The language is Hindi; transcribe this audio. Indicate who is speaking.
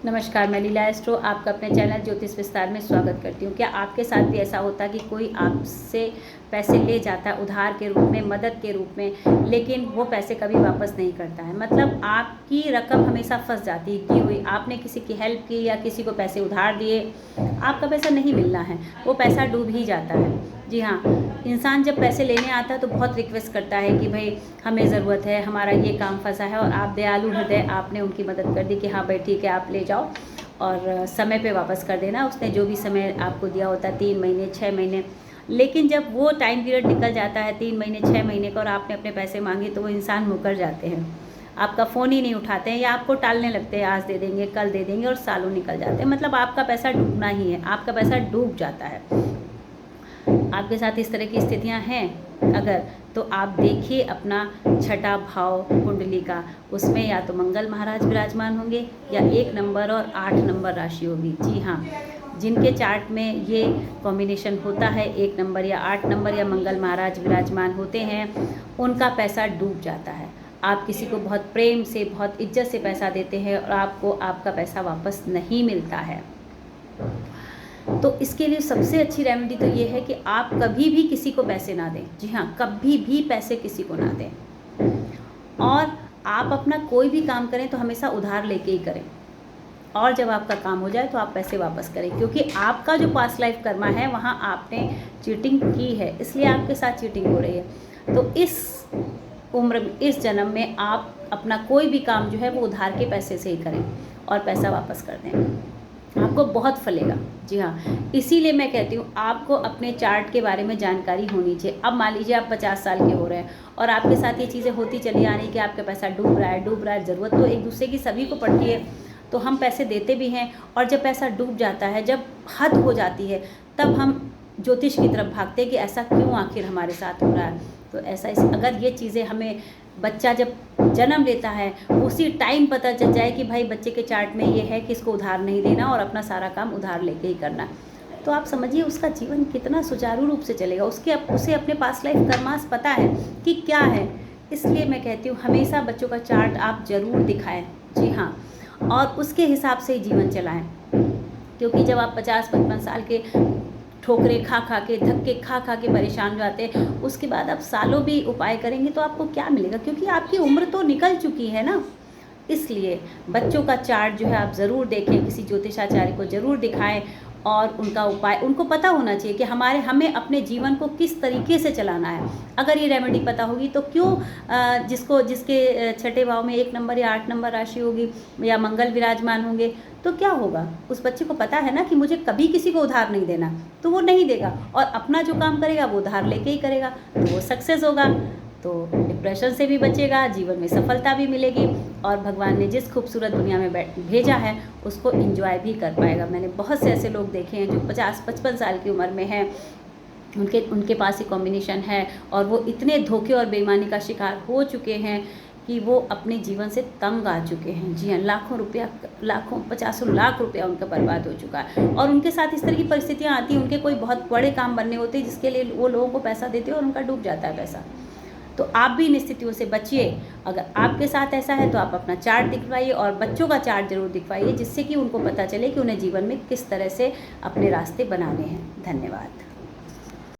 Speaker 1: नमस्कार, मैं लीला एस्ट्रो आपका अपने चैनल ज्योतिष विस्तार में स्वागत करती हूँ। क्या आपके साथ भी ऐसा होता है कि कोई आपसे पैसे ले जाता है उधार के रूप में, मदद के रूप में, लेकिन वो पैसे कभी वापस नहीं करता है? मतलब आपकी रकम हमेशा फंस जाती है दी हुई। आपने किसी की हेल्प की या किसी को पैसे उधार दिए, आपका पैसा नहीं मिलना है, वो पैसा डूब ही जाता है। जी हाँ, इंसान जब पैसे लेने आता है तो बहुत रिक्वेस्ट करता है कि भाई हमें ज़रूरत है, हमारा ये काम फंसा है, और आप दयालु हृदय आपने उनकी मदद कर दी कि हाँ भाई ठीक है, आप ले जाओ और समय पे वापस कर देना। उसने जो भी समय आपको दिया होता है 3 महीने 6 महीने, लेकिन जब वो टाइम पीरियड निकल जाता है 3 महीने 6 महीने का और आपने अपने पैसे मांगे तो वो इंसान मुकर जाते हैं, आपका फ़ोन ही नहीं उठाते हैं या आपको टालने लगते हैं, आज दे देंगे कल दे देंगे, और सालों निकल जाते हैं। मतलब आपका पैसा डूबना ही है, आपका पैसा डूब जाता है। आपके साथ इस तरह की स्थितियां हैं अगर, तो आप देखिए अपना छठा भाव कुंडली का, उसमें या तो मंगल महाराज विराजमान होंगे या 1 नंबर और 8 नंबर राशि होगी। जी हाँ, जिनके चार्ट में ये कॉम्बिनेशन होता है, 1 नंबर या 8 नंबर या मंगल महाराज विराजमान होते हैं, उनका पैसा डूब जाता है। आप किसी को बहुत प्रेम से, बहुत इज्जत से पैसा देते हैं और आपको आपका पैसा वापस नहीं मिलता है। तो इसके लिए सबसे अच्छी रेमेडी तो ये है कि आप कभी भी किसी को पैसे ना दें। जी हाँ, कभी भी पैसे किसी को ना दें। और आप अपना कोई भी काम करें तो हमेशा उधार लेके ही करें, और जब आपका काम हो जाए तो आप पैसे वापस करें, क्योंकि आपका जो पास्ट लाइफ कर्मा है वहाँ आपने चीटिंग की है, इसलिए आपके साथ चीटिंग हो रही है। तो इस उम्र में, इस जन्म में आप अपना कोई भी काम जो है वो उधार के पैसे से ही करें और पैसा वापस कर दें, आपको बहुत फलेगा। जी हाँ, इसीलिए मैं कहती हूँ आपको अपने चार्ट के बारे में जानकारी होनी चाहिए। अब मान लीजिए आप 50 साल के हो रहे हैं और आपके साथ ये चीज़ें होती चली आ रही कि आपका पैसा डूब रहा है। ज़रूरत तो एक दूसरे की सभी को पड़ती है, तो हम पैसे देते भी हैं, और जब पैसा डूब जाता है, जब हद हो जाती है, तब हम ज्योतिष की तरफ भागते हैं कि ऐसा क्यों आखिर हमारे साथ हो रहा है। तो ऐसा अगर ये चीज़ें हमें, बच्चा जब जन्म लेता है उसी टाइम पता चल जाए कि भाई बच्चे के चार्ट में ये है कि इसको उधार नहीं देना और अपना सारा काम उधार लेके ही करना, तो आप समझिए उसका जीवन कितना सुचारू रूप से चलेगा। उसे अपने पास्ट लाइफ कर्मास पता है कि क्या है। इसलिए मैं कहती हूँ हमेशा बच्चों का चार्ट आप ज़रूर दिखाएं। जी हाँ, और उसके हिसाब से ही जीवन चलाएं, क्योंकि जब आप 50-55 साल के ठोकरे खा खा के, धक्के खा खा के परेशान हो जाते हैं, उसके बाद आप सालों भी उपाय करेंगे तो आपको क्या मिलेगा, क्योंकि आपकी उम्र तो निकल चुकी है ना। इसलिए बच्चों का चार्ट जो है आप ज़रूर देखें, किसी ज्योतिषाचार्य को ज़रूर दिखाएं, और उनका उपाय उनको पता होना चाहिए कि हमें अपने जीवन को किस तरीके से चलाना है। अगर ये रेमेडी पता होगी तो क्यों जिसके छठे भाव में 1 नंबर या 8 नंबर राशि होगी या मंगल विराजमान होंगे, तो क्या होगा, उस बच्चे को पता है ना कि मुझे कभी किसी को उधार नहीं देना, तो वो नहीं देगा और अपना जो काम करेगा वो उधार लेके ही करेगा, तो वो सक्सेस होगा, तो डिप्रेशन से भी बचेगा, जीवन में सफलता भी मिलेगी, और भगवान ने जिस खूबसूरत दुनिया में भेजा है उसको एंजॉय भी कर पाएगा। मैंने बहुत से ऐसे लोग देखे हैं जो 50-55 साल की उम्र में हैं, उनके पास ही कॉम्बिनेशन है, और वो इतने धोखे और बेईमानी का शिकार हो चुके हैं कि वो अपने जीवन से तंग आ चुके हैं। जी हाँ, लाखों रुपया, लाखों 50 लाख रुपया उनका बर्बाद हो चुका है, और उनके साथ इस तरह की परिस्थितियाँ आती हैं, उनके कोई बहुत बड़े काम बनने होते हैं जिसके लिए वो लोगों को पैसा देते हैं और उनका डूब जाता है पैसा। तो आप भी इन स्थितियों से बचिए। अगर आपके साथ ऐसा है तो आप अपना चार्ट दिखवाइए और बच्चों का चार्ट जरूर दिखवाइए, जिससे कि उनको पता चले कि उन्हें जीवन में किस तरह से अपने रास्ते बनाने हैं। धन्यवाद।